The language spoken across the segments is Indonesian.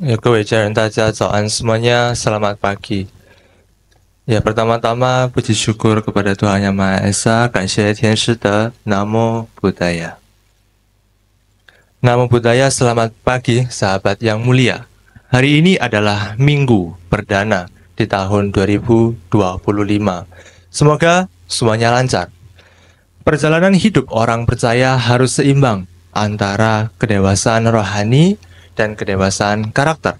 Ya, 各位家人，大家早安 semuanya, selamat pagi. Ya, pertama-tama puji syukur kepada Tuhan Yang Maha Esa, 感谢天师的 Namo Buddhaya. Namo Buddhaya, selamat pagi sahabat yang mulia. Hari ini adalah Minggu perdana di tahun 2025. Semoga semuanya lancar. Perjalanan hidup orang percaya harus seimbang antara kedewasaan rohani dan kedewasaan karakter.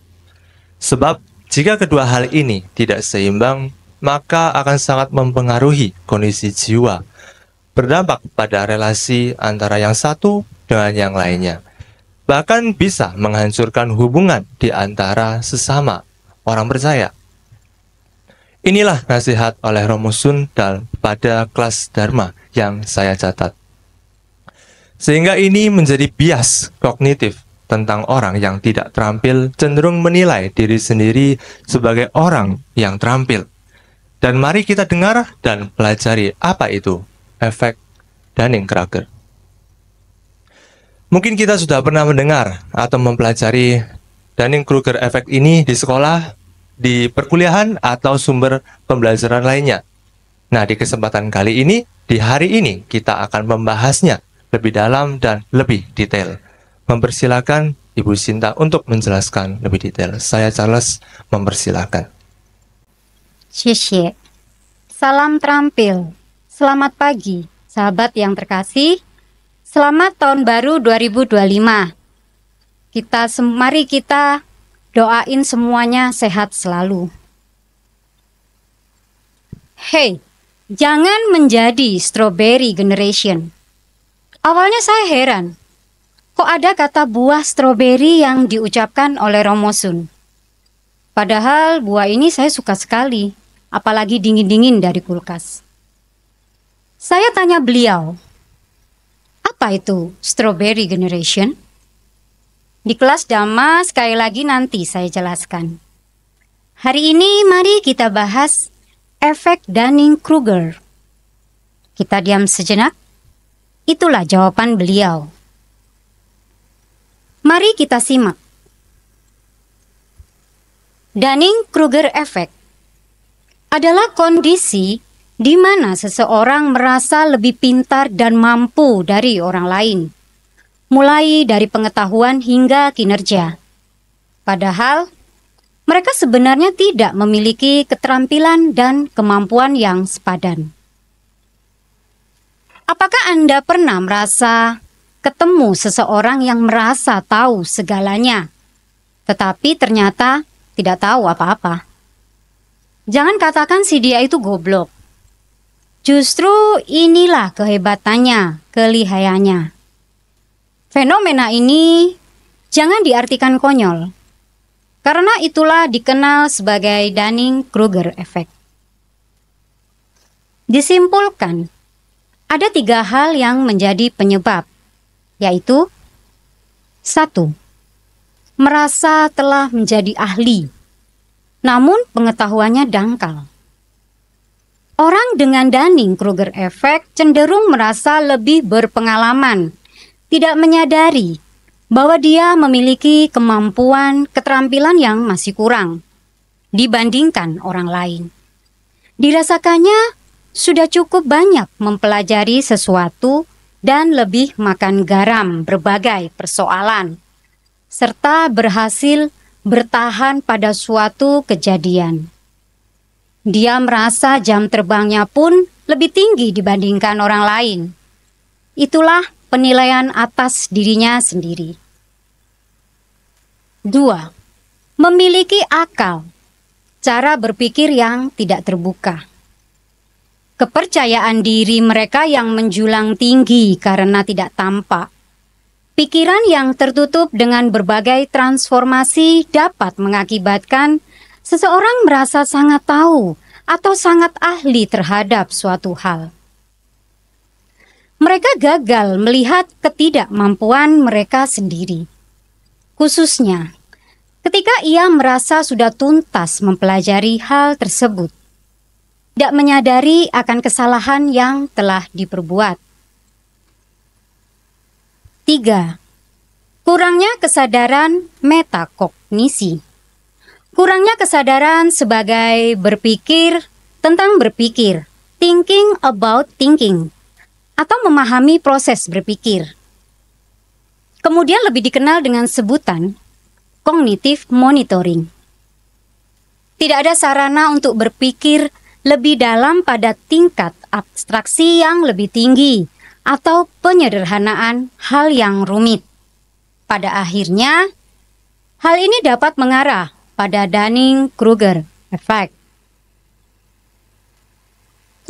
Sebab jika kedua hal ini tidak seimbang, maka akan sangat mempengaruhi kondisi jiwa, berdampak pada relasi antara yang satu dengan yang lainnya. Bahkan bisa menghancurkan hubungan di antara sesama orang percaya. Inilah nasihat oleh Romo Sundal pada kelas Dharma yang saya catat. Sehingga ini menjadi bias kognitif tentang orang yang tidak terampil, cenderung menilai diri sendiri sebagai orang yang terampil. Dan mari kita dengar dan pelajari apa itu efek Dunning-Kruger. Mungkin kita sudah pernah mendengar atau mempelajari Dunning-Kruger efek ini di sekolah, di perkuliahan, atau sumber pembelajaran lainnya. Nah, di kesempatan kali ini, di hari ini, kita akan membahasnya lebih dalam dan lebih detail. Mempersilakan Ibu Sinta untuk menjelaskan lebih detail. Saya Charles mempersilakan. 谢谢. Salam terampil. Selamat pagi, sahabat yang terkasih. Selamat tahun baru 2025. Mari kita doain semuanya sehat selalu. Hey, jangan menjadi strawberry generation. Awalnya saya heran. Kok ada kata buah stroberi yang diucapkan oleh Romo Sun? Padahal buah ini saya suka sekali, apalagi dingin-dingin dari kulkas. Saya tanya beliau, apa itu strawberry generation? Di kelas Dhamma sekali lagi nanti saya jelaskan. Hari ini mari kita bahas efek Dunning-Kruger. Kita diam sejenak. Itulah jawaban beliau. Mari kita simak. Dunning-Kruger effect adalah kondisi di mana seseorang merasa lebih pintar dan mampu dari orang lain, mulai dari pengetahuan hingga kinerja. Padahal, mereka sebenarnya tidak memiliki keterampilan dan kemampuan yang sepadan. Apakah Anda pernah merasa ketemu seseorang yang merasa tahu segalanya, tetapi ternyata tidak tahu apa-apa? Jangan katakan si dia itu goblok. Justru inilah kehebatannya, kelihayannya. Fenomena ini jangan diartikan konyol, karena itulah dikenal sebagai Dunning-Kruger effect. Disimpulkan, ada 3 hal yang menjadi penyebab, yaitu 1. Merasa telah menjadi ahli, namun pengetahuannya dangkal. Orang dengan Dunning-Kruger effect cenderung merasa lebih berpengalaman, tidak menyadari bahwa dia memiliki kemampuan, keterampilan yang masih kurang dibandingkan orang lain. Dirasakannya sudah cukup banyak mempelajari sesuatu dan lebih makan garam berbagai persoalan, serta berhasil bertahan pada suatu kejadian. Dia merasa jam terbangnya pun lebih tinggi dibandingkan orang lain. Itulah penilaian atas dirinya sendiri. 2. Memiliki akal, cara berpikir yang tidak terbuka. Kepercayaan diri mereka yang menjulang tinggi karena tidak tampak. Pikiran yang tertutup dengan berbagai transformasi dapat mengakibatkan Seseorang merasa sangat tahu atau sangat ahli terhadap suatu hal. Mereka gagal melihat ketidakmampuan mereka sendiri. Khususnya, ketika ia merasa sudah tuntas mempelajari hal tersebut, tidak menyadari akan kesalahan yang telah diperbuat. 3. Kurangnya kesadaran metakognisi. Kurangnya kesadaran sebagai berpikir tentang berpikir, thinking about thinking, atau memahami proses berpikir. Kemudian lebih dikenal dengan sebutan cognitive monitoring. Tidak ada sarana untuk berpikir lebih dalam pada tingkat abstraksi yang lebih tinggi atau penyederhanaan hal yang rumit. Pada akhirnya, hal ini dapat mengarah pada Dunning-Kruger effect.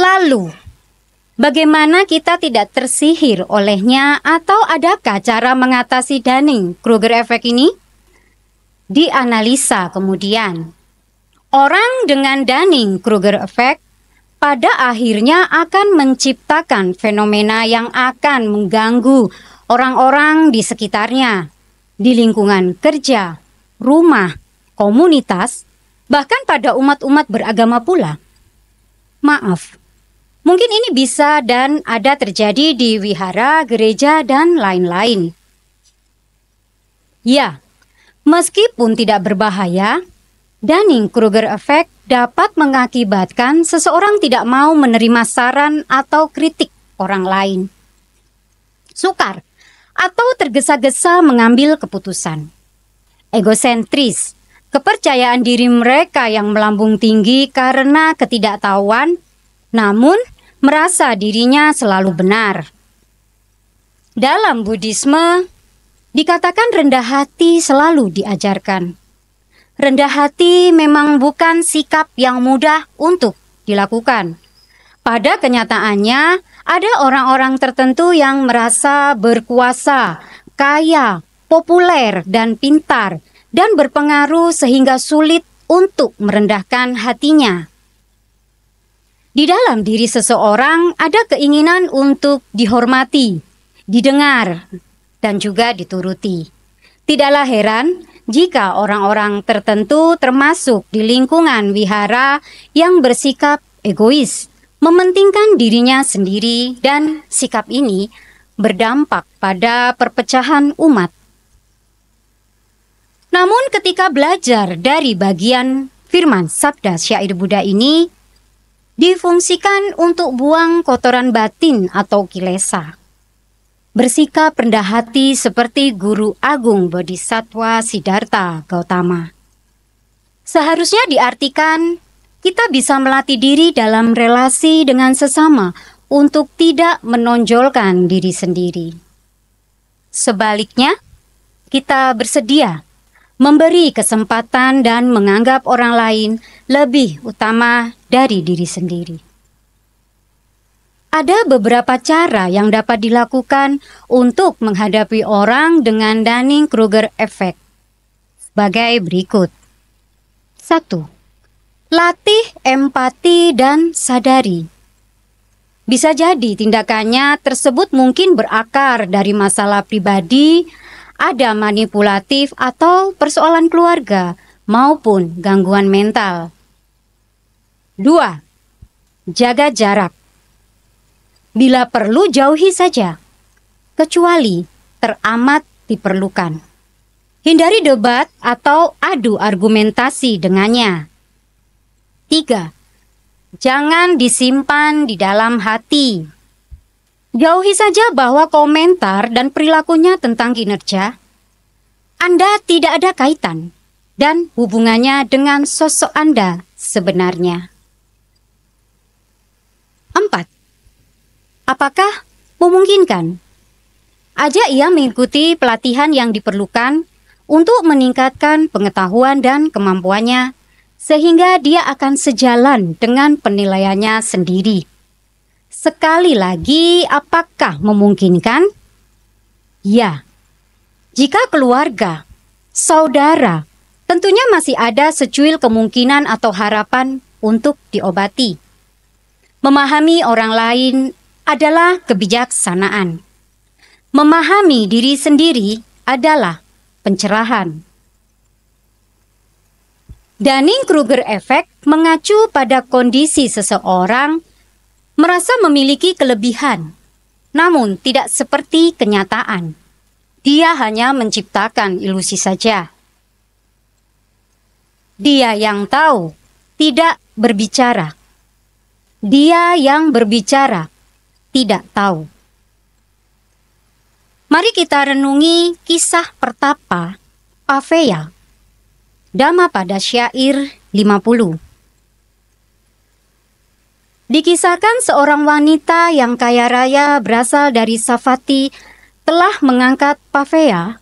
Lalu, bagaimana kita tidak tersihir olehnya atau adakah cara mengatasi Dunning-Kruger effect ini? Dianalisa kemudian. Orang dengan Dunning-Kruger effect pada akhirnya akan menciptakan fenomena yang akan mengganggu orang-orang di sekitarnya, di lingkungan kerja, rumah, komunitas, bahkan pada umat-umat beragama pula. Maaf, mungkin ini bisa dan ada terjadi di wihara, gereja, dan lain-lain. Ya, meskipun tidak berbahaya, Dunning-Kruger effect dapat mengakibatkan seseorang tidak mau menerima saran atau kritik orang lain, sukar, atau tergesa-gesa mengambil keputusan. Egosentris, kepercayaan diri mereka yang melambung tinggi karena ketidaktahuan, namun merasa dirinya selalu benar. Dalam Buddhisme, dikatakan rendah hati selalu diajarkan. Rendah hati memang bukan sikap yang mudah untuk dilakukan. Pada kenyataannya, ada orang-orang tertentu yang merasa berkuasa, kaya, populer, dan pintar, dan berpengaruh sehingga sulit untuk merendahkan hatinya. Di dalam diri seseorang ada keinginan untuk dihormati, didengar, dan juga dituruti. Tidaklah heran jika orang-orang tertentu termasuk di lingkungan wihara yang bersikap egois, mementingkan dirinya sendiri, dan sikap ini berdampak pada perpecahan umat. Namun ketika belajar dari bagian firman sabda syair Buddha ini, difungsikan untuk buang kotoran batin atau kilesa. Bersikap rendah hati seperti Guru Agung Bodhisattva Siddhartha Gautama. Seharusnya diartikan kita bisa melatih diri dalam relasi dengan sesama untuk tidak menonjolkan diri sendiri. Sebaliknya, kita bersedia memberi kesempatan dan menganggap orang lain lebih utama dari diri sendiri. Ada beberapa cara yang dapat dilakukan untuk menghadapi orang dengan Dunning-Kruger effect sebagai berikut. 1. Latih empati dan sadari. Bisa jadi tindakannya tersebut mungkin berakar dari masalah pribadi, ada manipulatif atau persoalan keluarga, maupun gangguan mental. 2. Jaga jarak. Bila perlu jauhi saja, kecuali teramat diperlukan. Hindari debat atau adu argumentasi dengannya. 3. Jangan disimpan di dalam hati. Jauhi saja bahwa komentar dan perilakunya tentang kinerja Anda tidak ada kaitan dan hubungannya dengan sosok Anda sebenarnya. 4. Apakah memungkinkan? Ajak ia mengikuti pelatihan yang diperlukan untuk meningkatkan pengetahuan dan kemampuannya, sehingga dia akan sejalan dengan penilaiannya sendiri. Sekali lagi, apakah memungkinkan? Ya, jika keluarga, saudara, tentunya masih ada secuil kemungkinan atau harapan untuk diobati. Memahami orang lain adalah kebijaksanaan. Memahami diri sendiri adalah pencerahan. Dunning-Kruger Effect mengacu pada kondisi seseorang merasa memiliki kelebihan, namun tidak seperti kenyataan. Dia hanya menciptakan ilusi saja. Dia yang tahu tidak berbicara. Dia yang berbicara tidak tahu. Mari kita renungi kisah pertapa Pavea, Dhammapada Syair 50. Dikisahkan seorang wanita yang kaya raya berasal dari Savatthi telah mengangkat Pavea.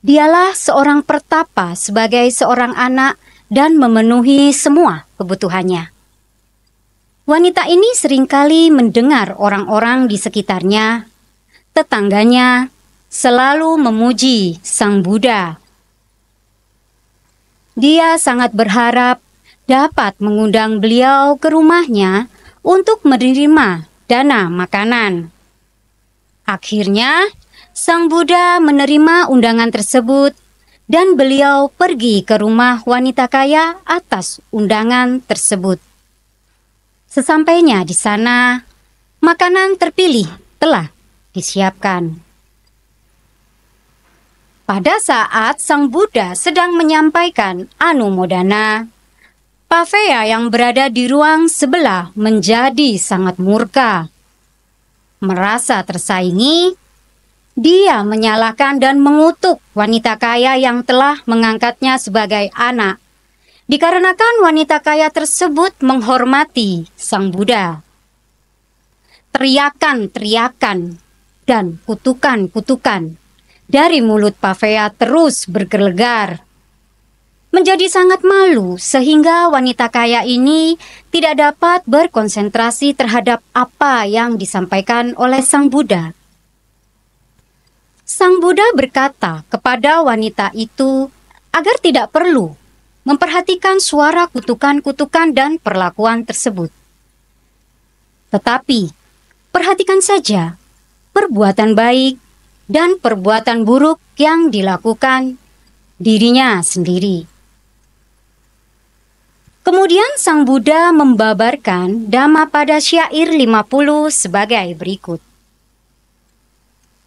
Dialah seorang pertapa sebagai seorang anak dan memenuhi semua kebutuhannya. Wanita ini seringkali mendengar orang-orang di sekitarnya, tetangganya, selalu memuji Sang Buddha. Dia sangat berharap dapat mengundang beliau ke rumahnya untuk menerima dana makanan. Akhirnya, Sang Buddha menerima undangan tersebut dan beliau pergi ke rumah wanita kaya atas undangan tersebut. Sesampainya di sana, makanan terpilih telah disiapkan. Pada saat Sang Buddha sedang menyampaikan anumodana, Pavea yang berada di ruang sebelah menjadi sangat murka. Merasa tersaingi, dia menyalahkan dan mengutuk wanita kaya yang telah mengangkatnya sebagai anak, dikarenakan wanita kaya tersebut menghormati Sang Buddha. Teriakan-teriakan dan kutukan-kutukan dari mulut Pavea terus bergelegar. Menjadi sangat malu sehingga wanita kaya ini tidak dapat berkonsentrasi terhadap apa yang disampaikan oleh Sang Buddha. Sang Buddha berkata kepada wanita itu agar tidak perlu memperhatikan suara kutukan-kutukan dan perlakuan tersebut. Tetapi, perhatikan saja perbuatan baik dan perbuatan buruk yang dilakukan dirinya sendiri. Kemudian Sang Buddha membabarkan Dhammapada Syair 50 sebagai berikut.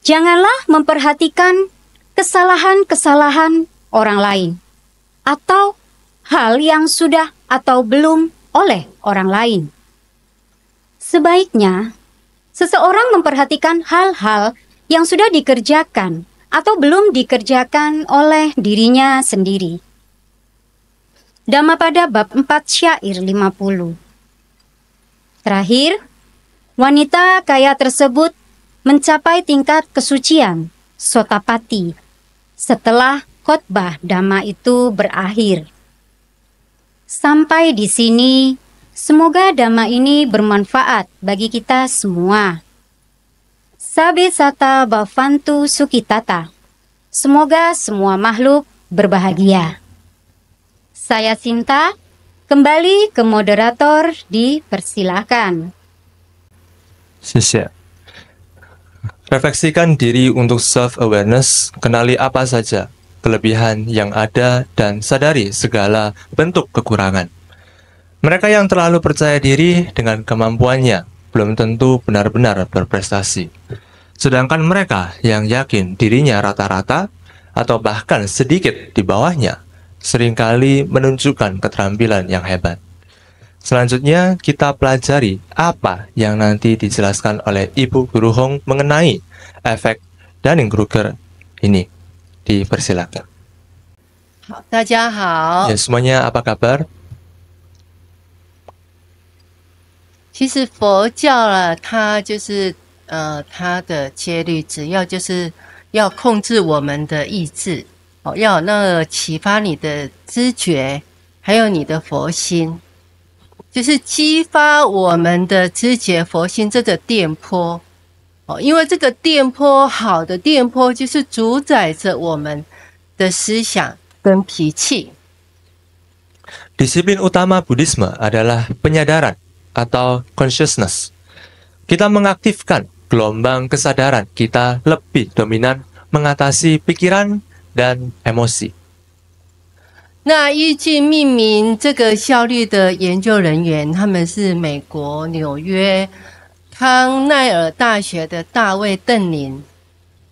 Janganlah memperhatikan kesalahan-kesalahan orang lain atau hal yang sudah atau belum oleh orang lain. Sebaiknya, seseorang memperhatikan hal-hal yang sudah dikerjakan atau belum dikerjakan oleh dirinya sendiri. Dhammapada bab 4 Syair 50. Terakhir, wanita kaya tersebut mencapai tingkat kesucian Sotapatti setelah khotbah Dhamma itu berakhir. Sampai di sini, semoga Dhamma ini bermanfaat bagi kita semua. Sabe sata bhavantu sukhitata. Semoga semua makhluk berbahagia. Saya Sinta, kembali ke moderator, dipersilahkan. 谢谢. Refleksikan diri untuk self-awareness, kenali apa saja kelebihan yang ada dan sadari segala bentuk kekurangan. Mereka yang terlalu percaya diri dengan kemampuannya belum tentu benar-benar berprestasi. Sedangkan mereka yang yakin dirinya rata-rata atau bahkan sedikit di bawahnya seringkali menunjukkan keterampilan yang hebat. Selanjutnya kita pelajari apa yang nanti dijelaskan oleh Ibu Guru Hong mengenai efek Dunning-Kruger ini. Dipersilakan. 好，大家好。 Ya, semuanya apa kabar? 其实佛教了，它就是它的戒律主要就是要控制我们的意志，哦，要有那个启发你的知觉，还有你的佛心，就是激发我们的知觉佛心这个电波。哦，因为这个电波，好的电波就是主宰着我们的思想跟脾气。Disiplin utama Buddhisme adalah penyadaran atau consciousness. Kita mengaktifkan gelombang kesadaran kita lebih dominan mengatasi pikiran dan emosi. 那依据命名这个效率的研究人员，他们是美国纽约康奈尔大学的大卫邓林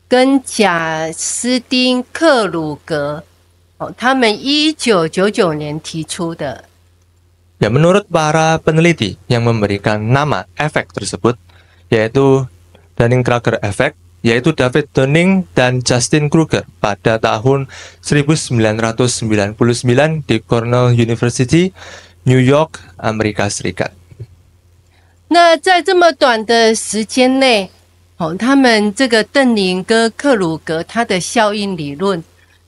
跟贾斯汀克鲁格，他们1999年提出的。 Ya, menurut para peneliti yang memberikan nama efek tersebut, yaitu Dunning-Kruger Effect, yaitu David Dunning dan Justin Kruger pada tahun 1999 di Cornell University, New York, Amerika Serikat. 那在这么短的时间内，他们这个邓林跟克鲁格他的效应理论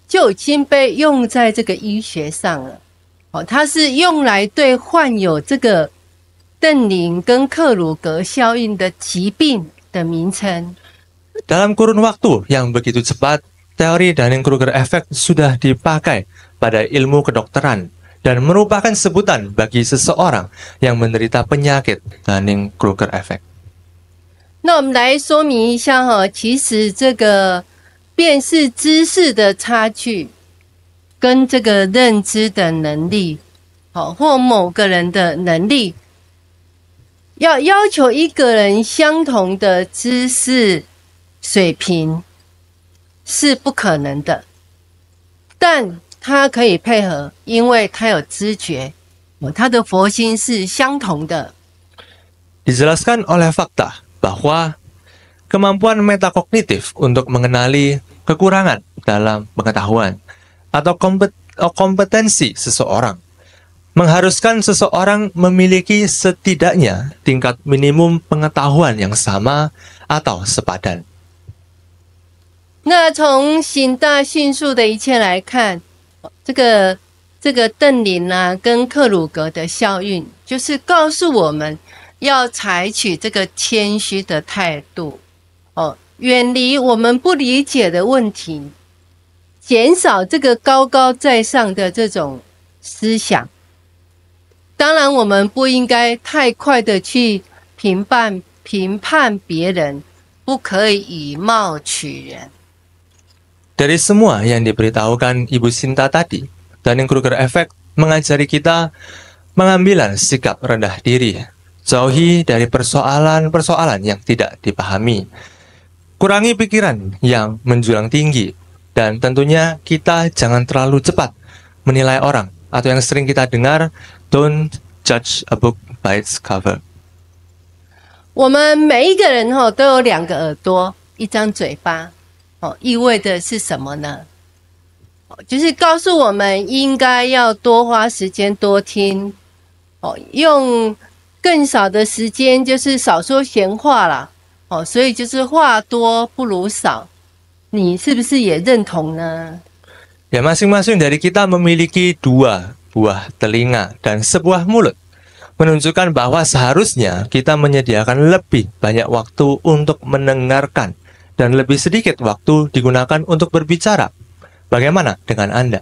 就已经被用在这个医学上了。它是用来对患有这个邓林跟克鲁格效应的疾病的名称。 Dalam kurun waktu yang begitu cepat, teori Dunning-Kruger Effect sudah dipakai pada ilmu kedokteran dan merupakan sebutan bagi seseorang yang menderita penyakit Dunning-Kruger Effect. 那我们来说明一下其实这个辨识知识的差距跟这个认知的能力，或某个人的能力，要求一个人相同的知识水平是不可能的，但他可以配合，因为他有知觉，他的佛心是相同的。 Dijelaskan oleh fakta bahwa kemampuan metakognitif untuk mengenali kekurangan dalam pengetahuan atau kompetensi seseorang mengharuskan seseorang memiliki setidaknya tingkat minimum pengetahuan yang sama atau sepadan. 那从行大迅速的一切来看，这个邓林跟克鲁格的效应，就是告诉我们要采取这个谦虚的态度，远离我们不理解的问题，减少这个高高在上的这种思想。当然，我们不应该太快的去评判别人，不可以以貌取人。 Dari semua yang diberitahukan Ibu Sinta tadi, Dunning-Kruger Effect mengajari kita mengambil sikap rendah diri, jauhi dari persoalan-persoalan yang tidak dipahami, kurangi pikiran yang menjulang tinggi, dan tentunya kita jangan terlalu cepat menilai orang, atau yang sering kita dengar, don't judge a book by its cover. 我们每一个人都有2个耳朵，一张嘴巴，意味的是什么呢？就是告诉我们应该要多花时间多听，用更少的时间，就是少说闲话啦。所以就是话多不如少。你是不是也认同呢？ Ya, masing-masing dari kita memiliki 2 buah telinga dan sebuah mulut, menunjukkan bahwa seharusnya kita menyediakan lebih banyak waktu untuk mendengarkan dan lebih sedikit waktu digunakan untuk berbicara. Bagaimana dengan Anda?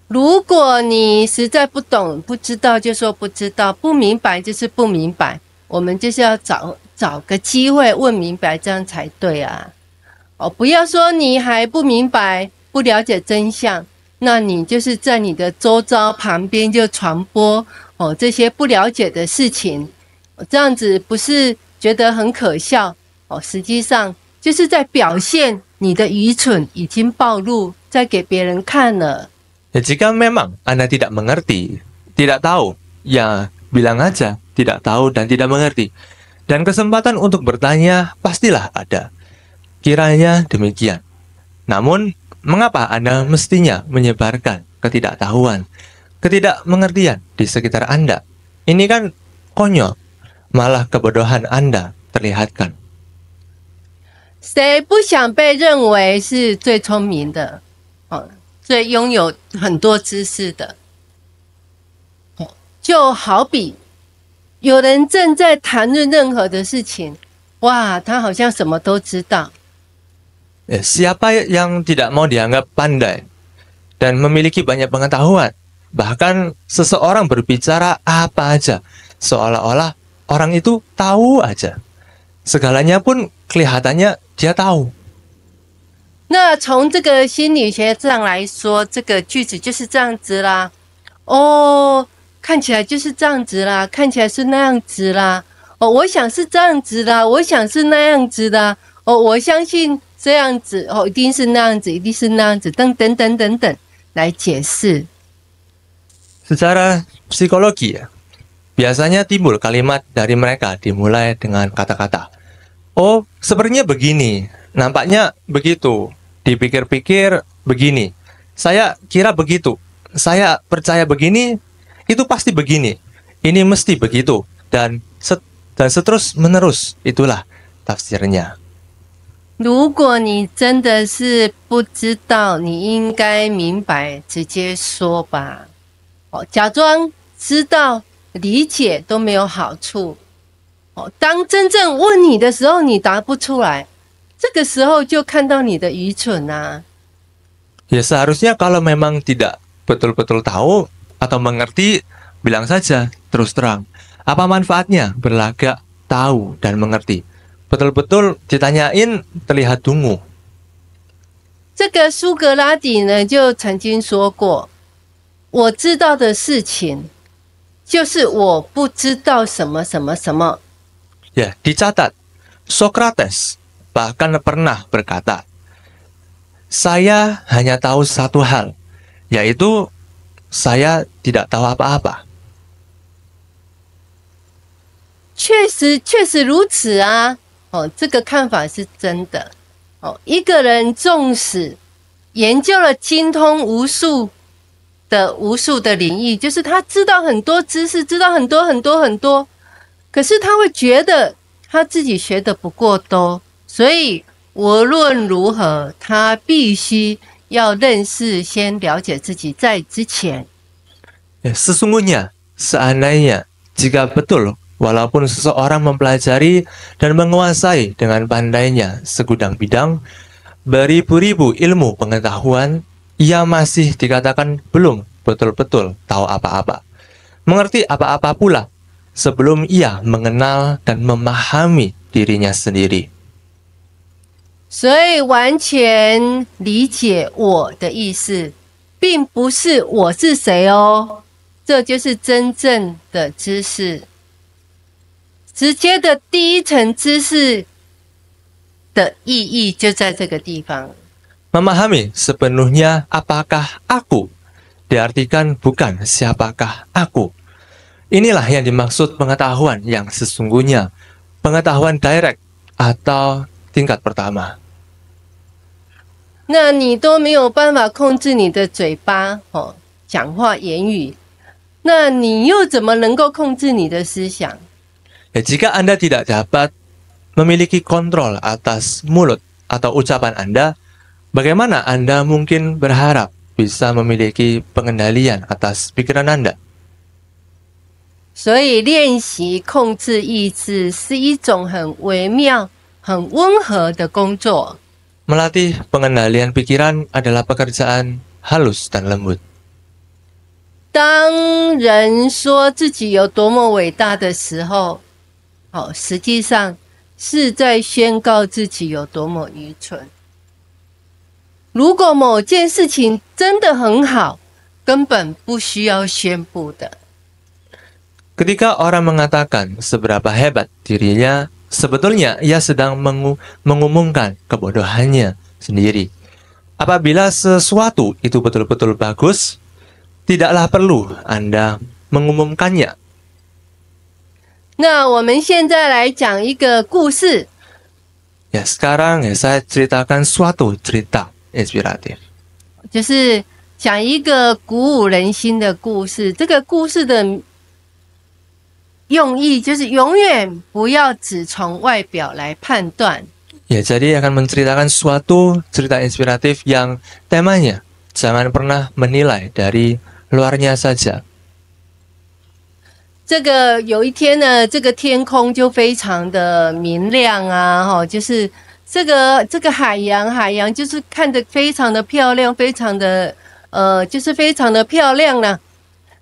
如果你实在不懂、不知道就说不知道，不明白就是不明白，我们就是要找个机会问明白，这样才对啊！不要说你还不明白、不了解真相，那你就是在你的周遭旁边就传播这些不了解的事情，这样子不是觉得很可笑实际上就是在表现你的愚蠢已经暴露，在给别人看了。 Ya, jika memang Anda tidak mengerti, tidak tahu, ya bilang aja tidak tahu dan tidak mengerti. Dan kesempatan untuk bertanya pastilah ada. Kiranya demikian. Namun, mengapa Anda mestinya menyebarkan ketidaktahuan, ketidakmengertian di sekitar Anda? Ini kan konyol, malah kebodohan Anda terlihatkan. 谁不想被认为是最聪明的最拥有很多知识的就好比有人正在谈论任何的事情，哇，他好像什么都知道。 Siapa yang tidak mau dianggap pandai dan memiliki banyak pengetahuan Bahkan seseorang berbicara apa aja, seolah-olah orang itu tahu aja. Segalanya pun kelihatannya dia tahu. 那从这个心理学上来说，这个句子就是这样子啦。哦，看起来就是这样子啦，看起来是那样子啦。哦，我想是这样子啦，我想是那样子的。哦，我相信这样子，哦，一定是那样子，一定是那样子，等等等等等来解释。Secara psikologi ya, biasanya timbul kalimat dari mereka dimulai dengan kata-kata. Oh, sepertinya begini, nampaknya begitu, dipikir-pikir begini, saya kira begitu, saya percaya begini, itu pasti begini, ini mesti begitu, dan seterus menerus, itulah tafsirnya. 如果你真的是不知道，你应该明白，直接说吧。哦，假装知道、理解都没有好处。哦，当真正问你的时候，你答不出来，这个时候就看到你的愚蠢啊。Ya seharusnya kalau memang tidak betul-betul tahu atau mengerti, bilang saja terus terang. Apa manfaatnya berlagak tahu dan mengerti? Betul-betul ditanyain terlihat dungu. 这个苏格拉底呢，就曾经说过：“我知道的事情，就是我不知道什么什么什么。” Ya, dicatat, Socrates bahkan pernah berkata, saya hanya tahu satu hal, yaitu saya tidak tahu apa-apa. 确实如此啊！哦，这个看法是真的。哦，一个人纵使研究了精通无数的领域，就是他知道很多知识，知道很多，可是他会觉得他自己学的不够多，所以无论如何，他必须要认识，先了解自己，在之前。Sesungguhnya, seandainya jika betul, walaupun seseorang mempelajari dan menguasai dengan pandainya segudang bidang, beribu-ribu ilmu pengetahuan, ia masih dikatakan belum betul-betul tahu apa-apa. Mengerti apa-apa pula, sebelum ia mengenal dan memahami dirinya sendiri. 所以完全理解我的意思，并不是我是谁哦，这就是真正的知识。直接的第一层知识的意义就在这个地方。 Memahami sepenuhnya apakah aku, diartikan bukan siapakah aku. Inilah yang dimaksud pengetahuan yang sesungguhnya, pengetahuan direct atau tingkat pertama. 那你都没有办法控制你的嘴巴哦，讲话言语，那你又怎么能够控制你的思想？ Ya, jika Anda tidak dapat memiliki kontrol atas mulut atau ucapan Anda, bagaimana Anda mungkin berharap bisa memiliki pengendalian atas pikiran Anda? 所以练习控制意志是一种很微妙、很温和的工作。 Melatih pengendalian pikiran adalah pekerjaan halus dan lembut. 当人说自己有多么伟大的时候，实际上是在宣告自己有多么愚蠢。如果某件事情真的很好，根本不需要宣布的。 Ketika orang mengatakan seberapa hebat dirinya, sebetulnya ia sedang mengumumkan kebodohannya sendiri. Apabila sesuatu itu betul-betul bagus, tidaklah perlu Anda mengumumkannya. 那我们现在来讲一个故事。 Ya, sekarang saya ceritakan suatu cerita inspiratif. 就是讲一个鼓舞人心的故事。这个故事的用意就是永远不要只从外表来判断。 Ya, jadi akan menceritakan suatu cerita inspiratif yang temanya jangan pernah menilai dari luarnya saja. 这个有一天呢，这个天空就非常的明亮啊，就是这个海洋就是看得非常的漂亮，非常的就是非常的漂亮啦。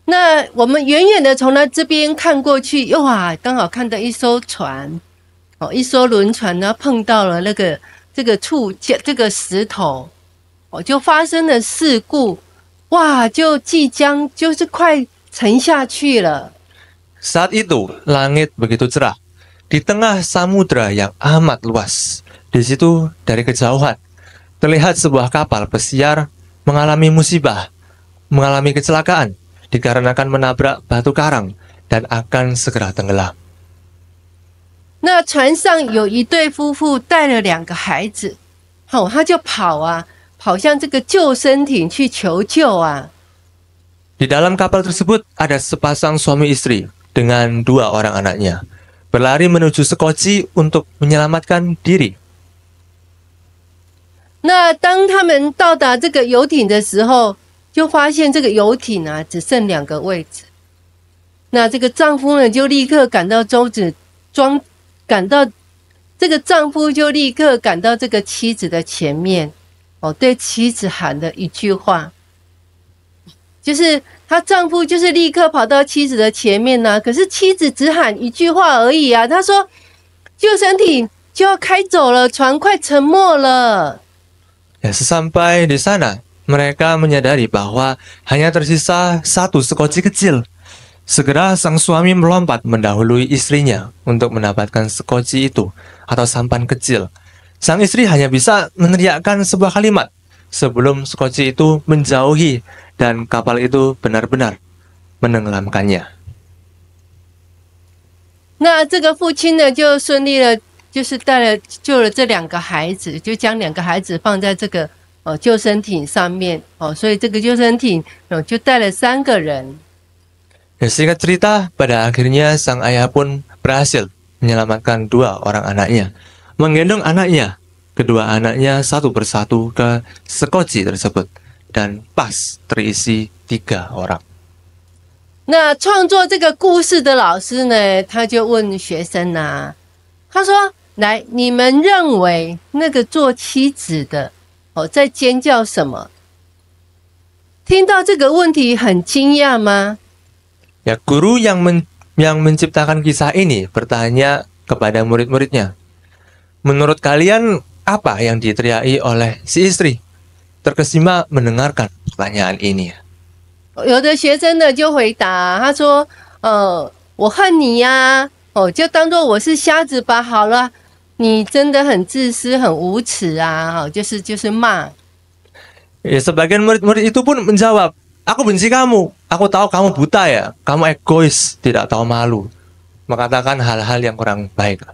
那我们远远的从这边看过去，哇，刚好看到一艘船，一艘轮船呢碰到了这个石头，就发生了事故，哇，就即将就是快沉下去了。Saat itu, langit begitu cerah. Di tengah samudra yang amat luas. Di situ, dari kejauhan, terlihat sebuah kapal pesiar mengalami musibah, mengalami kecelakaan, dikarenakan menabrak batu karang, dan akan segera tenggelam. 那船上有一对夫妇带了2个孩子，他就跑向这个救生艇去求救啊。Di dalam kapal tersebut ada sepasang suami istri dengan 2 orang anaknya, berlari menuju Sekoci untuk menyelamatkan diri. 那当他们到达这个游艇的时候，就发现这个游艇啊只剩2个位置。那这个丈夫呢，就立刻赶到这个丈夫就立刻赶到这个妻子的前面，对妻子喊了一句话，就是他丈夫就是立刻跑到妻子的前面啊，可是妻子只喊一句话而已啊，他说救生艇就要开走了，船快沉没了。Ya, sesampai di sana, mereka menyadari bahwa hanya tersisa 1 sekoci kecil. Segera sang suami melompat mendahului istrinya untuk mendapatkan sekoci itu atau sampan kecil. Sang istri hanya bisa meneriakkan sebuah kalimat sebelum sekoci itu menjauhi dan kapal itu benar-benar menenggelamkannya. 那这个父亲呢，就顺利了，就是救了这2个孩子，就将2个孩子放在这个救生艇上面所以这个救生艇就带了3个人。Ya, singkat cerita, pada akhirnya sang ayah pun berhasil menyelamatkan 2 orang anaknya, menggendong anaknya, kedua anaknya satu persatu ke sekoci tersebut, dan pas terisi 3 orang. 那创作这个故事的老师呢，他就问学生啊，他说：“来，你们认为那个做妻子的在尖叫什么？”听到这个问题很惊讶吗？ Ya, guru yang menciptakan kisah ini bertanya kepada murid-muridnya, menurut kalian apa yang diteriaki oleh si istri? Terkesima mendengarkan pertanyaan ini. 有的学生呢就回答，他说：“我恨你呀，就当做我是瞎子吧，好了，你真的很自私、很无耻啊，就是骂。” Ya, sebagian murid-murid itu pun menjawab, aku benci kamu, aku tahu kamu buta ya, kamu egois, tidak tahu malu, mengatakan hal-hal yang kurang baik.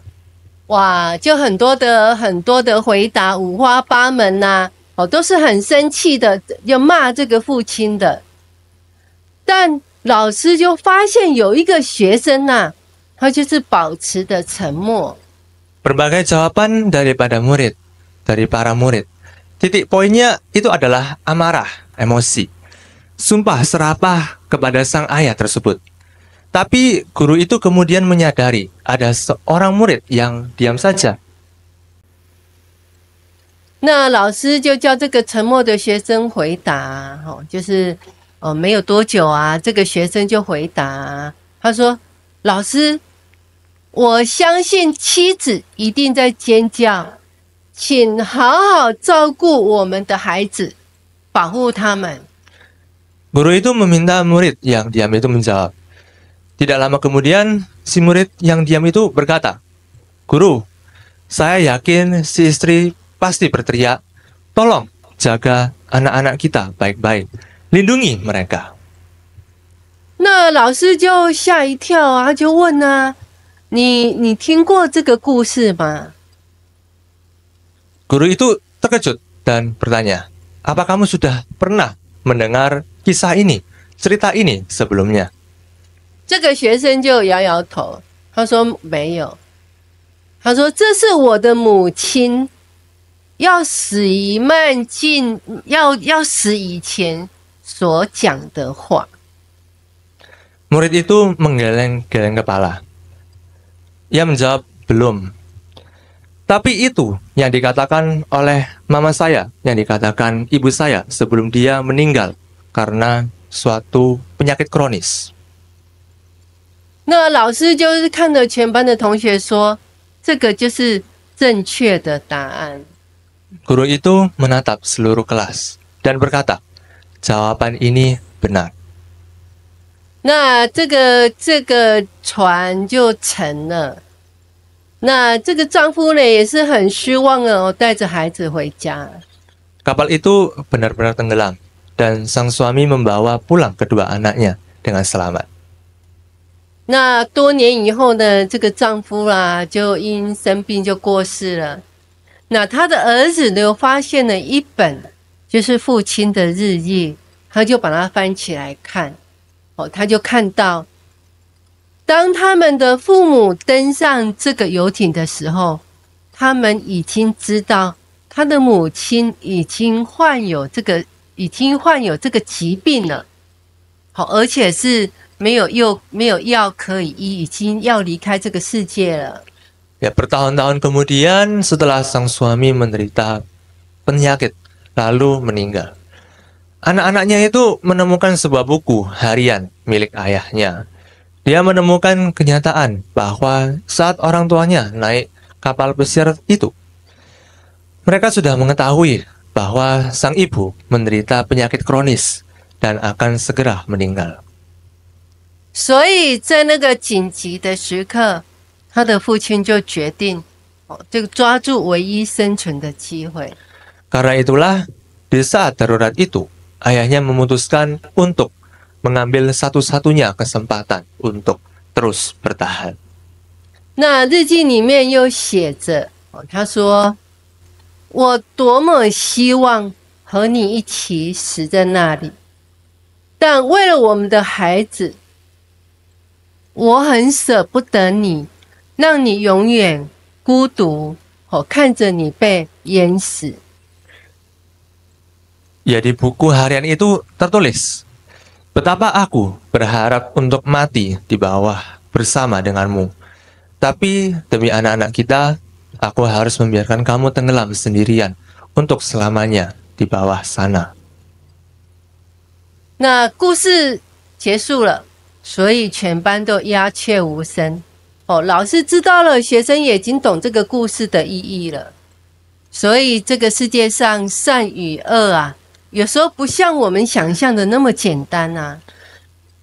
哇，就很多的回答，五花八门呐，都是很生气的，要骂这个父亲的。但老师就发现有一个学生呐，他就是保持的沉默。 Berbagai jawaban dari para murid. Titik poinnya itu adalah amarah, emosi, sumpah serapah kepada sang ayah tersebut. Tapi guru itu kemudian menyadari ada seorang murid yang diam saja. 那老师就叫这个沉默的学生回答，就是没有多久啊，这个学生就回答，他说：“老师，我相信妻子一定在尖叫，请好好照顾我们的孩子，保护他们。” Guru itu meminta murid yang diam itu menjawab. Tidak lama kemudian, si murid yang diam itu berkata, "Guru, saya yakin si istri pasti berteriak, tolong jaga anak-anak kita baik-baik, lindungi mereka." 那老师就吓一跳啊，就问啊，你听过这个故事吗？ Guru itu terkejut dan bertanya, apa kamu sudah pernah mendengar kisah ini, cerita ini sebelumnya? 这个学生就摇摇头，他说没有。他说这是我的母亲要死以前所讲的话。 Murid itu menggeleng-geleng kepala. Ia menjawab, belum. Tapi itu yang dikatakan oleh mama saya, yang dikatakan ibu saya sebelum dia meninggal karena suatu penyakit kronis. 那老师就是看着全班的同学说，这个就是正确的答案。 Guru itu menatap seluruh kelas dan berkata, jawaban ini benar. 那这个船就沉了。那这个丈夫呢也是很失望哦，带着孩子回家。 Kapal itu benar-benar tenggelam dan sang suami membawa pulang kedua anaknya dengan selamat. 那多年以后呢，这个丈夫啦就因生病就过世了。那他的儿子呢发现了一本就是父亲的日记，他就把它翻起来看。哦，他就看到，当他们的父母登上这个游艇的时候，他们已经知道他的母亲已经患有这个疾病了。好，而且是没有药可以医，已经要离开这个世界了。 Ya, bertahun-tahun kemudian setelah sang suami menderita penyakit lalu meninggal. Anak-anaknya itu menemukan sebuah buku harian milik ayahnya. Dia menemukan kenyataan bahwa saat orang tuanya naik kapal pesiar itu, mereka sudah mengetahui bahwa sang ibu menderita penyakit kronis dan akan segera meninggal. 所以在那个紧急的时刻，他的父亲就决定，这个抓住唯一生存的机会。 Karena itulah, di saat darurat itu, ayahnya memutuskan untuk mengambil satu-satunya kesempatan untuk terus bertahan. 那日记里面又写着，他说：“我多么希望和你一起死在那里，但为了我们的孩子，我很舍不得你，让你永远孤独，看着你被淹死。” Ya, di buku harian itu tertulis, betapa aku berharap untuk mati di bawah bersama denganmu. Tapi demi anak-anak kita, aku harus membiarkan kamu tenggelam sendirian untuk selamanya di bawah sana. 那故事结束了，所以全班都鸦雀无声。老师知道了，学生也已经懂这个故事的意义了。所以这个世界上善与恶啊，有时候不像我们想象的那么简单啊。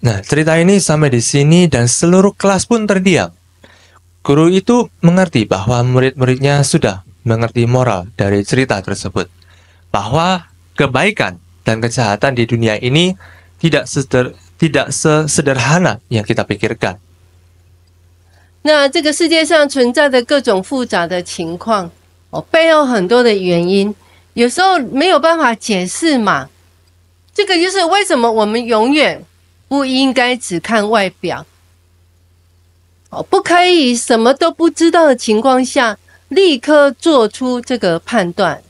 Nah, cerita ini sampai di sini dan seluruh kelas pun terdiam. Guru itu mengerti bahwa murid-muridnya sudah mengerti moral dari cerita tersebut. Bahwa kebaikan dan kejahatan di dunia ini tidak sesederhana yang kita pikirkan. 那这个世界上存在的各种复杂的情况，背后很多的原因，有时候没有办法解释嘛。这个就是为什么我们永远不应该只看外表，不可以什么都不知道的情况下，立刻做出这个判断。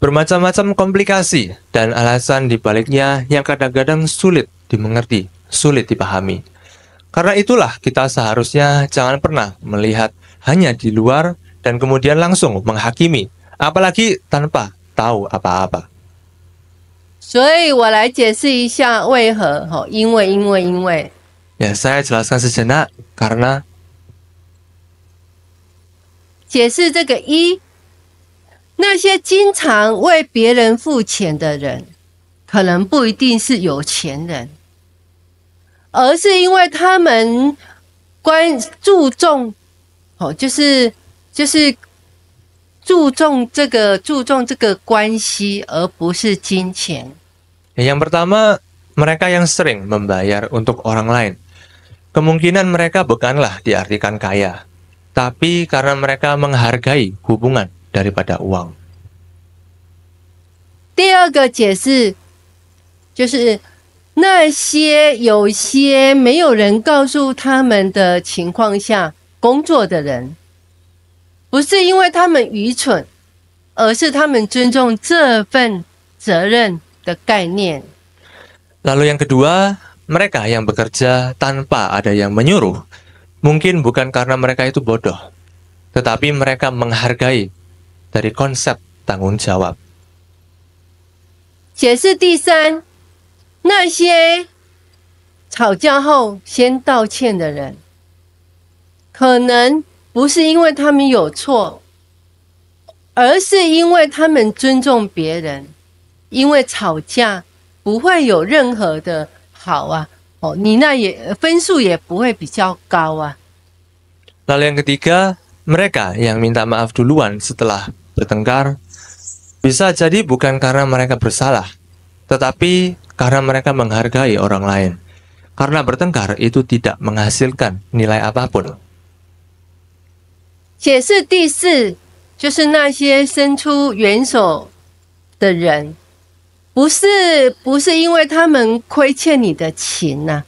Bermacam-macam komplikasi dan alasan di baliknya yang kadang-kadang sulit dimengerti, sulit dipahami. Karena itulah kita seharusnya jangan pernah melihat hanya di luar dan kemudian langsung menghakimi, apalagi tanpa tahu apa-apa. 所以我来解释一下为何，因为。 Ya, saya jelaskan sejenak karena 解释这个一，那些经常为别人付钱的人，可能不一定是有钱人，而是因为他们注重，就是注重这个关系，而不是金钱。 yang pertama, mereka yang sering membayar untuk orang lain. Kemungkinan mereka bukanlah diartikan kaya, tapi karena mereka menghargai hubungan daripada uang. 第二个解释就是有些没有人告诉他们的情况下工作的人，不是因为他们愚蠢，而是他们尊重这份责任的概念。 Lalu yang kedua, mereka yang bekerja tanpa ada yang menyuruh. Mungkin bukan karena mereka itu bodoh, tetapi mereka menghargai dari konsep tanggung jawab. 解释第三，那些吵架后先道歉的人，可能不是因为他们有错，而是因为他们尊重别人。因为吵架不会有任何的好啊，你那也分数也不会比较高啊。Lalu yang ketiga, mereka yang minta maaf duluan setelah bertengkar bisa jadi bukan karena mereka bersalah, tetapi karena mereka menghargai orang lain. Karena bertengkar itu tidak menghasilkan nilai apapun. 解释第四，就是那些伸出援手的人，不是因为他们亏欠你的情呐，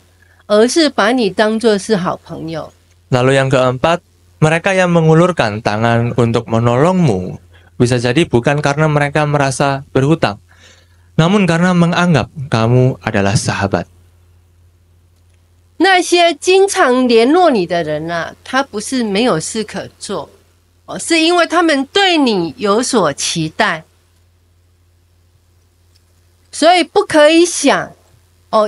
而是把你当作是好朋友。Lalu yang keempat, mereka yang mengulurkan tangan untuk menolongmu bisa jadi bukan karena mereka merasa berhutang, namun karena menganggap kamu adalah sahabat. 那些经常联络你的人啊，他不是没有事可做，是因为他们对你有所期待，所以不可以想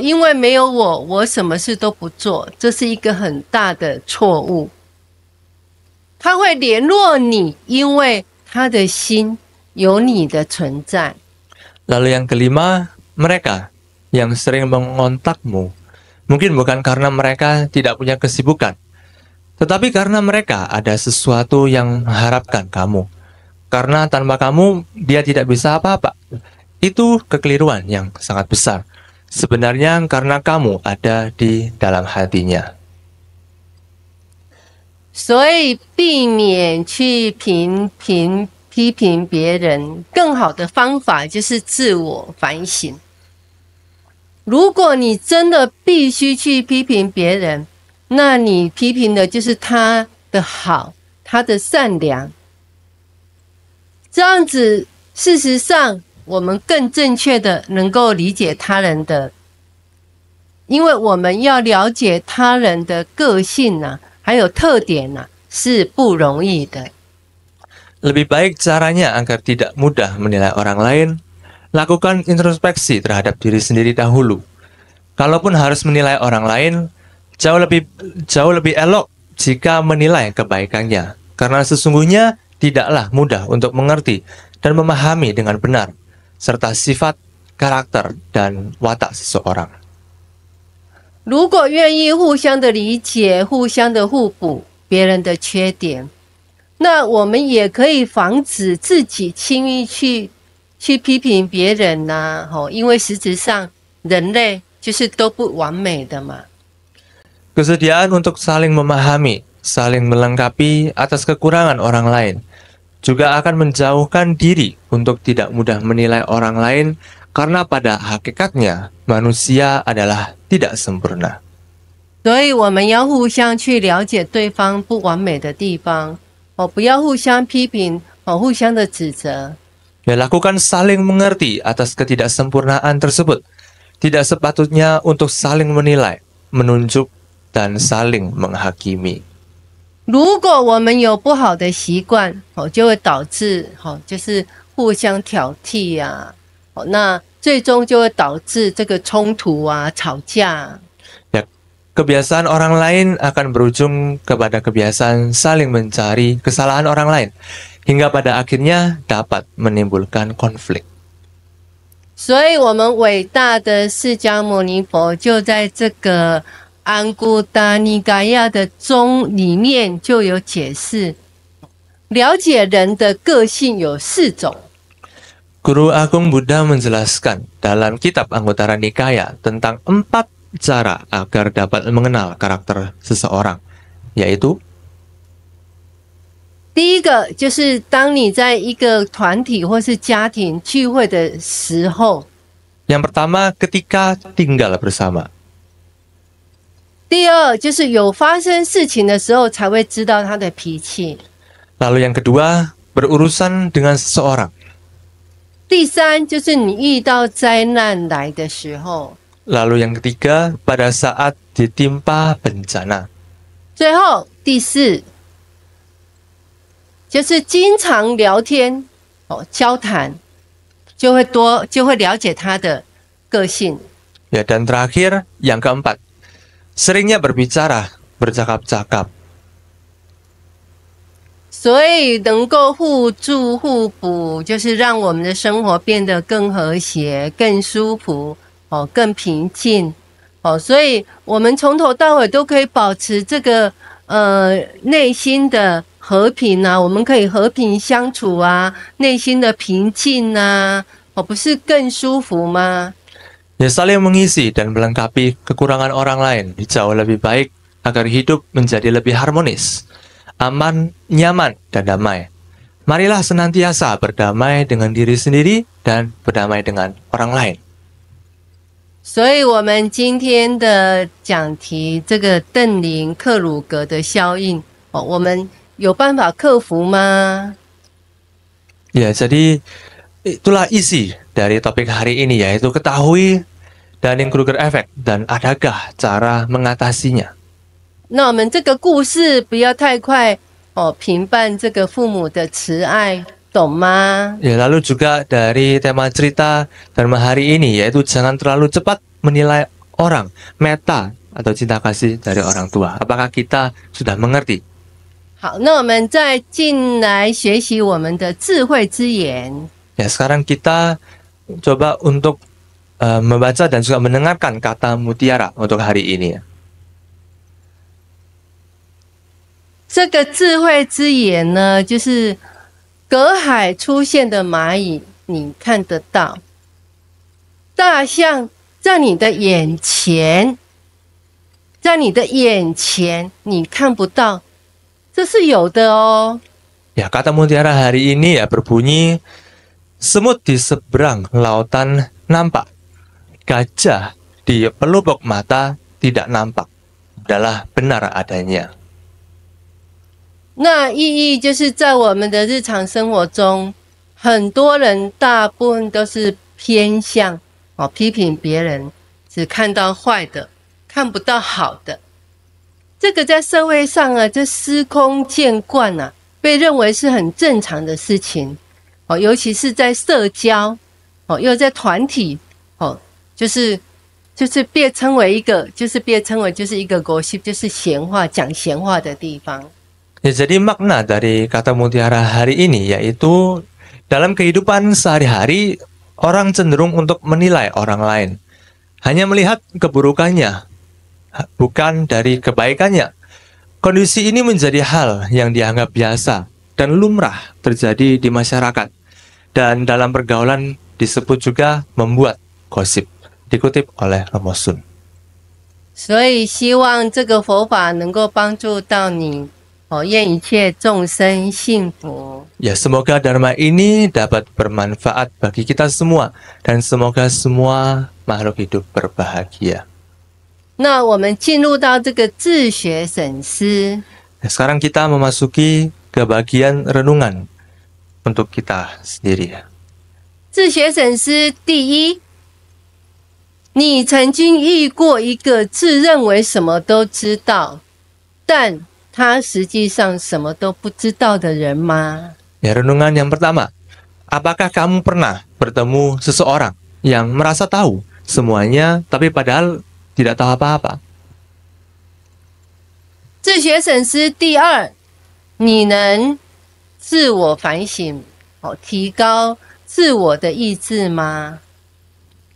因为没有我什么事都不做，这是一个很大的错误。他会联络你，因为他的心有你的存在。 Lalu yang kelima, mereka yang sering mengontakmu mungkin bukan karena mereka tidak punya kesibukan, tetapi karena mereka ada sesuatu yang mengharapkan kamu. Karena tanpa kamu, dia tidak bisa apa-apa. Itu kekeliruan yang sangat besar. Sebenarnya karena kamu ada di dalam hatinya. 所以避免去批评别人，更好的方法就是自我反省。如果你真的必须去批评别人，那你批评的就是他的好，他的善良。这样子，事实上我们更正确的能够理解他人的，因为我们要了解他人的个性啊，还有特点啊，是不容易的。 Lebih baik caranya agar tidak mudah menilai orang lain, lakukan introspeksi terhadap diri sendiri dahulu. Kalaupun harus menilai orang lain, jauh lebih elok jika menilai kebaikannya, karena sesungguhnya tidaklah mudah untuk mengerti dan memahami dengan benar, serta sifat, karakter, dan watak seseorang. 如果愿意互相的理解、互相的互补别人的缺点，那我们也可以防止自己轻易去批评别人呐，因为实质上人类就是都不完美的嘛。 Kesediaan untuk saling memahami, saling melengkapi atas kekurangan orang lain, juga akan menjauhkan diri untuk tidak mudah menilai orang lain karena pada hakikatnya manusia adalah tidak sempurna. 所以我们要互相去了解对方不完美的地方，不要互相批评，互相的指责。 Lakukan saling mengerti atas ketidaksempurnaan tersebut. Tidak sepatutnya untuk saling menilai, menunjuk, dan saling menghakimi. 如果我们有不好的习惯，就会导致就是互相挑剔啊，那最终就会导致这个冲突啊、吵架。 Kebiasaan orang lain akan berujung kepada kebiasaan saling mencari kesalahan orang lain, hingga pada akhirnya dapat menimbulkan konflik. 所以，我们伟大的释迦牟尼佛就在这个安古达尼嘎亚的宗里面就有解释，了解人的个性有4种。 Guru Agung Buddha menjelaskan dalam kitab Anguttara Nikaya tentang 4 cara agar dapat mengenal karakter seseorang, yaitu 第一个就是当你在一个团体或是家庭聚会的时候， yang pertama ketika tinggal bersama. 第二就是有发生事情的时候才会知道他的脾气。 Lalu yang kedua, berurusan dengan seseorang. 第三就是你遇到灾难来的时候。 Lalu yang ketiga, pada saat ditimpa bencana. 最后第四就是经常聊天交谈，就会了解他的个性。Ya, dan terakhir, yang keempat, seringnya berbicara, bercakap-cakap. 所以能够互助互补，就是让我们的生活变得更和谐、更舒服，更平静，所以我们从头到尾都可以保持这个内心的和平啊，我们可以和平相处啊，内心的平静啊，不是更舒服吗？ Ya, saling mengisi dan melengkapi kekurangan orang lain jauh lebih baik agar hidup menjadi lebih harmonis, aman, nyaman, dan damai. Marilah senantiasa berdamai dengan diri sendiri dan berdamai dengan orang lain. 所以，我们今天的讲题，这个邓林克鲁格的效应，我们有办法克服吗？ Ya, jadi itulah isi dari topik hari ini, yaitu ketahui Dunning-Kruger Effect dan adakah cara mengatasinya. 那我们这个故事不要太快评判这个父母的慈爱，懂吗？ Ya, lalu juga dari tema cerita Dharma hari ini, yaitu jangan terlalu cepat menilai orang, meta atau cinta kasih dari orang tua. Apakah kita sudah mengerti? 好，那我们再进来学习我们的智慧之言。 Ya, sekarang kita coba untuk membaca dan juga mendengarkan kata mutiara untuk hari ini. 这个智慧之言呢，就是隔海出现的蚂蚁，你看得到；大象在你的眼前，你看不到，这是有的哦。 Ya, kata mutiara hari ini ya berbunyi, semut di seberang lautan nampak, gajah di pelupuk mata tidak nampak, adalah benar adanya. 那意义就是在我们的日常生活中，很多人大部分都是偏向批评别人，只看到坏的，看不到好的。这个在社会上啊，这司空见惯啊，被认为是很正常的事情尤其是在社交又在团体就是被称为一个gossip，就是闲话，讲闲话的地方。 Ya, jadi makna dari kata mutiara hari ini yaitu dalam kehidupan sehari-hari orang cenderung untuk menilai orang lain, hanya melihat keburukannya, bukan dari kebaikannya. Kondisi ini menjadi hal yang dianggap biasa dan lumrah terjadi di masyarakat, dan dalam pergaulan disebut juga membuat gosip, dikutip oleh Romosun. 所以希望这个佛法能够帮助到你。 愿一切众生幸福。 Ya, semoga Dharma ini dapat bermanfaat bagi kita semua dan semoga semua makhluk hidup berbahagia. 那我们进入到这个自学审思。 Sekarang kita memasuki ke bagian renungan untuk kita sendiri. 自学审思第一，你曾经遇过一个自认为什么都知道，但 他实际上什么都不知道的人吗？ Ya, renungan yang pertama. Apakah kamu pernah bertemu seseorang yang merasa tahu semuanya tapi padahal tidak tahu apa-apa? 自学审思第二，你能自我反省提高自我的意志吗？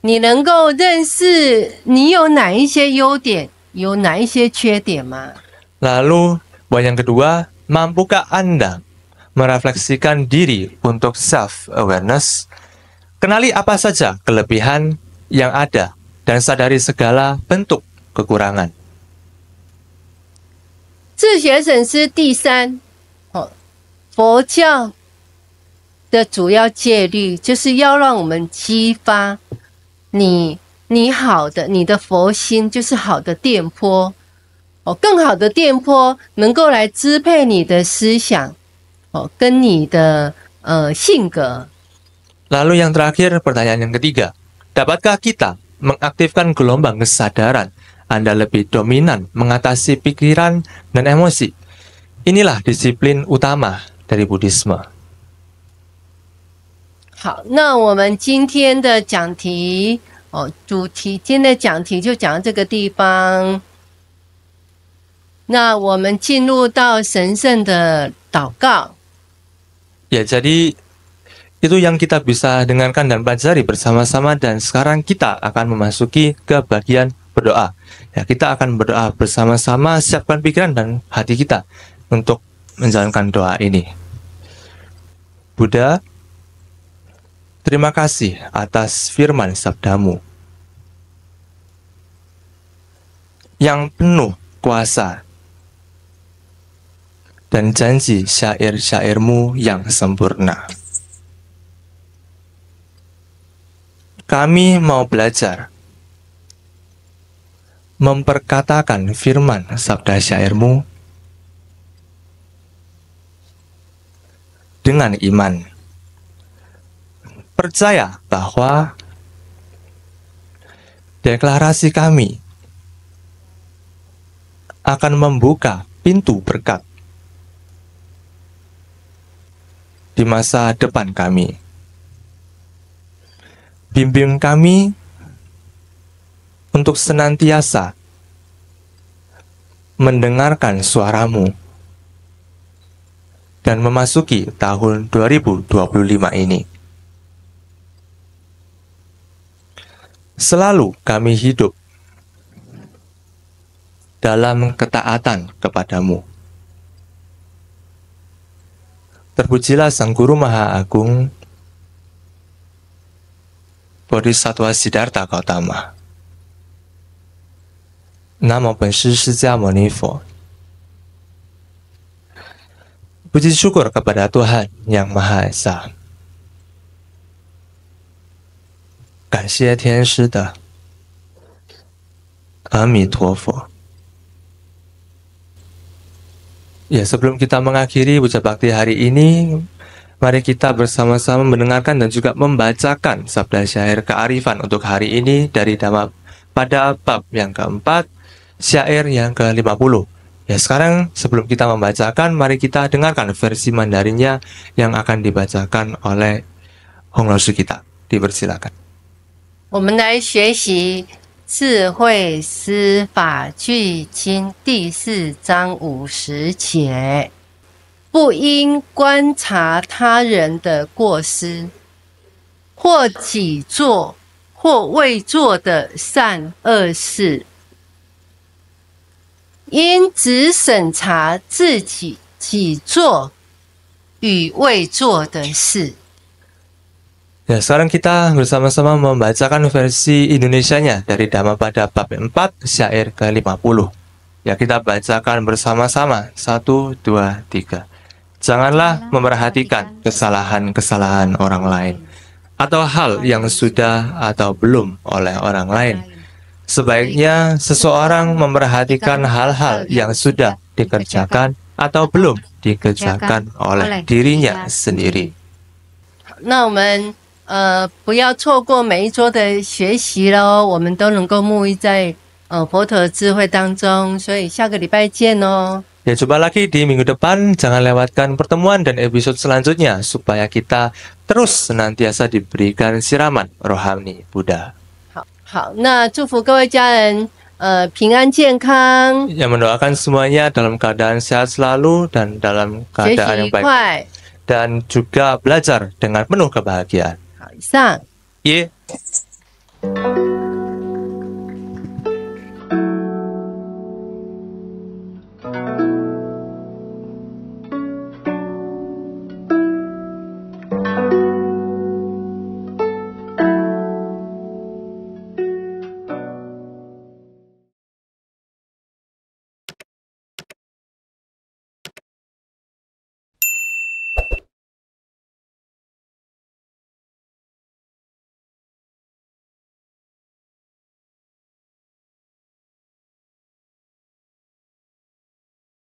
你能够认识你有哪一些优点，有哪一些缺点吗？ Lalu, poin yang kedua, mampukah Anda merefleksikan diri untuk self-awareness? Kenali apa saja kelebihan yang ada dan sadari segala bentuk kekurangan. 自学审思第三，佛教的主要戒律就是要让我们激发你好的，你的佛心就是好的电波。 更好的电波能够来支配你的思想，跟你的性格。 Lalu yang terakhir, pertanyaan yang ketiga. Dapatkah kita mengaktifkan gelombang kesadaran Anda lebih dominan mengatasi pikiran dan emosi? Inilah disiplin utama dari Buddhisme. 好，那我们今天的讲题主题今天的讲题就讲到这个地方。那我们进入到神圣的祷告。Ya, jadi itu yang kita bisa dengarkan dan pelajari bersama-sama, dan sekarang kita akan memasuki ke bagian berdoa. Ya, kita akan berdoa bersama-sama, siapkan pikiran dan hati kita untuk menjalankan doa ini. Buddha, terima kasih atas firman sabdamu yang penuh kuasa dan janji syair-syairmu yang sempurna. Kami mau belajar memperkatakan firman sabda syairmu dengan iman. Percaya bahwa deklarasi kami akan membuka pintu berkat di masa depan kami. Bimbing kami untuk senantiasa mendengarkan suaramu dan memasuki tahun 2025 ini. Selalu kami hidup dalam ketaatan kepadamu. Terpujilah Sang Guru Maha Agung, Bodhisattva Siddhartha Gautama. Namo Benshi释迦牟尼佛. Puji syukur kepada Tuhan Yang Maha Esa. 感谢天师的阿弥陀佛. Ya, sebelum kita mengakhiri Puja Bakti hari ini, mari kita bersama-sama mendengarkan dan juga membacakan sabda syair kearifan untuk hari ini dari Dhamma pada bab yang keempat, syair yang ke-50. Ya, sekarang sebelum kita membacakan, mari kita dengarkan versi Mandarinnya yang akan dibacakan oleh Hong Laosu kita. Dipersilakan. 我们来学习智慧司法句经第4章50节，不应观察他人的过失，或己做或未做的善恶事，应只审查自己己做与未做的事。 Ya, sekarang kita bersama-sama membacakan versi Indonesianya dari Dhammapada bab 4, syair ke-50. Ya, kita bacakan bersama-sama. 1, 2, 3. Janganlah memerhatikan kesalahan-kesalahan orang lain, atau hal yang sudah atau belum oleh orang lain. Sebaiknya seseorang memerhatikan hal-hal yang sudah dikerjakan atau belum dikerjakan oleh dirinya sendiri. 那我们不要错过每一周的学习喽，我们都能够沐浴在佛陀的智慧当中，所以下个礼拜见哦。 Ya, coba lagi di minggu depan, jangan lewatkan pertemuan dan episode selanjutnya supaya kita terus senantiasa diberikan siraman rohani Buddha. 好，那祝福各位家人平安健康， Yang mendoakan semuanya dalam keadaan sehat selalu dan dalam 学 keadaan 习 yang 愉 baik 快。 dan juga belajar dengan penuh kebahagiaan. 好，以上。 Yeah.